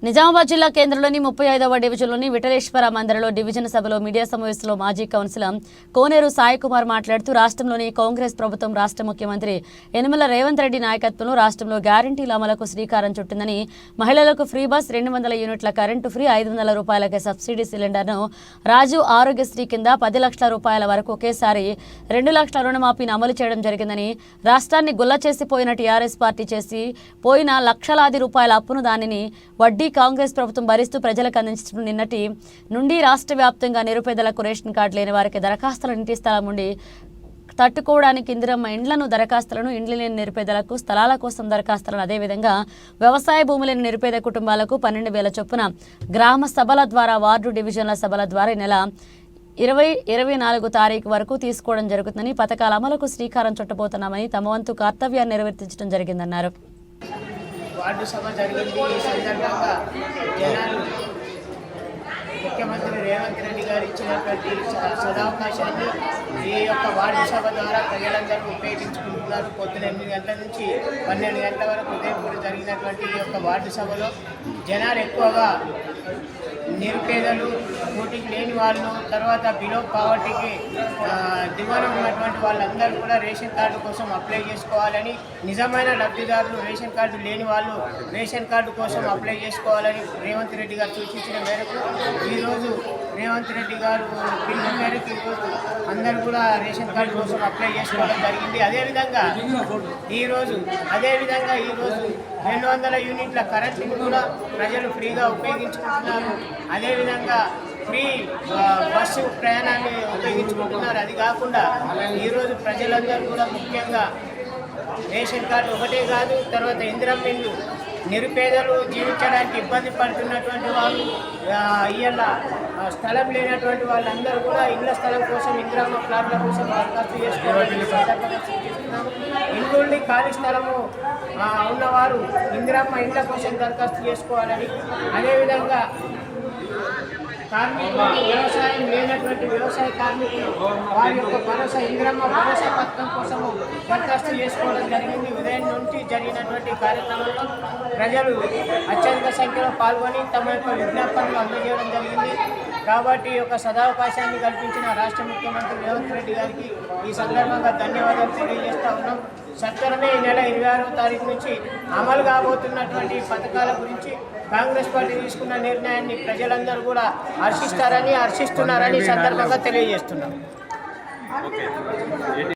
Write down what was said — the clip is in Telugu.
నిజామాబాద్ జిల్లా కేంద్రంలోని 35వ డివిజన్లోని విఠలేశ్వర మందిరంలో డివిజన్ సభలో మీడియా సమావేశంలో మాజీ కౌన్సిలర్ కోనేరు సాయికుమార్ మాట్లాడుతూ రాష్ట్రంలోని కాంగ్రెస్ ప్రభుత్వం రాష్ట్ర ముఖ్యమంత్రి యనమల రేవంత్ రెడ్డి నాయకత్వంలో రాష్ట్రంలో గ్యారంటీల అమలుకు శ్రీకారం చుట్టిందని, మహిళలకు ఫ్రీ బస్, 200 యూనిట్ల కరెంటు ఫ్రీ, 500 రూపాయలకే సబ్సిడీ సిలిండర్ను, రాజు ఆరోగ్యశ్రీ కింద 10 లక్షల రూపాయల వరకు ఒకేసారి 2 లక్షల రుణమాఫీని అమలు చేయడం జరిగిందని, రాష్ట్రాన్ని గుల్ల చేసిపోయిన టీఆర్ఎస్ పార్టీ చేసి పోయిన లక్షలాది రూపాయల అప్పును దానిని వడ్డీ కాంగ్రెస్ ప్రభుత్వం భరిస్తూ ప్రజలకు అందించడం నిన్నటి నుండి రాష్ట్ర వ్యాప్తంగా నిరుపేదలకు రేషన్ కార్డు లేని వారికి దరఖాస్తులు, ఇంటి స్థలం ఉండి తట్టుకోవడానికి ఇందిరమ్మ ఇండ్లను దరఖాస్తులను, ఇండ్లు లేని నిరుపేదలకు స్థలాల కోసం దరఖాస్తులను, అదేవిధంగా వ్యవసాయ భూమి లేని నిరుపేద కుటుంబాలకు 12,000 చొప్పున గ్రామ సభల ద్వారా, వార్డు డివిజన్ల సభల ద్వారా ఈ నెల 20-24 తారీఖు వరకు తీసుకోవడం జరుగుతుందని, పథకాల అమలుకు శ్రీకారం చుట్టబోతున్నామని, తమ వంతు కర్తవ్యాన్ని నిర్వర్తించడం జరిగిందన్నారు. వార్డు సభ జరిగింది. ఈ సందర్భంగా జనాలు ముఖ్యమంత్రి రేవంత్ రెడ్డి గారు ఇచ్చినటువంటి సదావకాశాన్ని ఈ యొక్క వార్డు సభ ద్వారా ప్రజలందరూ ఉపయోగించుకుంటున్నారు. పొద్దున 8 గంటల నుంచి 12 గంటల వరకు ఉదయపూర్ జరిగినటువంటి ఈ యొక్క వార్డు సభలో జనాలు ఎక్కువగా నిరుపేదలు, పోటీకి లేని వాళ్ళు, తర్వాత బిలో పావర్టీకి దిగువన ఉన్నటువంటి వాళ్ళందరూ కూడా రేషన్ కార్డు కోసం అప్లై చేసుకోవాలని, నిజమైన లబ్ధిదారులు రేషన్ కార్డు లేని వాళ్ళు రేషన్ కార్డు కోసం అప్లై చేసుకోవాలని రేవంత్ రెడ్డి గారు సూచించిన మేరకు ఈరోజు రేవంత్ రెడ్డి గారు పిలుపు మేరకు ఈరోజు అందరూ కూడా రేషన్ కార్డు కోసం అప్లై చేసుకోవడం జరిగింది. అదేవిధంగా ఈరోజు 200 యూనిట్ల కరెంట్ని కూడా ప్రజలు ఫ్రీగా ఉపయోగించుకుంటున్నారు. అదేవిధంగా ఫ్రీ బస్సు ప్రయాణాన్ని ఉపయోగించుకుంటున్నారు. అది కాకుండా ఈరోజు ప్రజలందరూ కూడా ముఖ్యంగా రేషన్ కార్డు ఒకటే కాదు, తర్వాత ఇందిరమ్మ ఇల్లు, నిరుపేదలు జీవించడానికి ఇబ్బంది పడుతున్నటువంటి వాళ్ళు, ఇవాళ స్థలం లేనటువంటి వాళ్ళందరూ కూడా ఇళ్ల స్థలం కోసం, ఇందిరమ్మ ప్లాట్ల కోసం దరఖాస్తు చేసుకోవాలని సందర్భంగా సూచిస్తున్నాము. ఇల్లుండి ఖాళీ స్థలము ఉన్నవారు ఇందిరమ్మ ఇళ్ల కోసం దరఖాస్తు చేసుకోవాలని, అదేవిధంగా కార్మికులు, వ్యవసాయం లేనటువంటి వ్యవసాయ కార్మికులు వారి యొక్క భరోసా, ఇందిరమ్మ భరోసా పథకం కోసము దరఖాస్తు చేసుకోవడం జరిగింది. ఉదయం నుంచి జరిగినటువంటి కార్యక్రమంలో ప్రజలు అత్యధిక సంఖ్యలో పాల్గొని తమ యొక్క విజ్ఞాపనలు అందజేయడం జరిగింది. కాబట్టి ఈ యొక్క సదావకాశాన్ని కల్పించిన రాష్ట్ర ముఖ్యమంత్రి రేవంత్ రెడ్డి గారికి ఈ సందర్భంగా ధన్యవాదాలు తెలియజేస్తూ ఉన్నాం. సత్వరమే ఈ నెల 26వ తారీఖు నుంచి అమలు కాబోతున్నటువంటి పథకాల గురించి కాంగ్రెస్ పార్టీ తీసుకున్న నిర్ణయాన్ని ప్రజలందరూ కూడా హర్షిస్తున్నారని సందర్భంగా తెలియజేస్తున్నాం.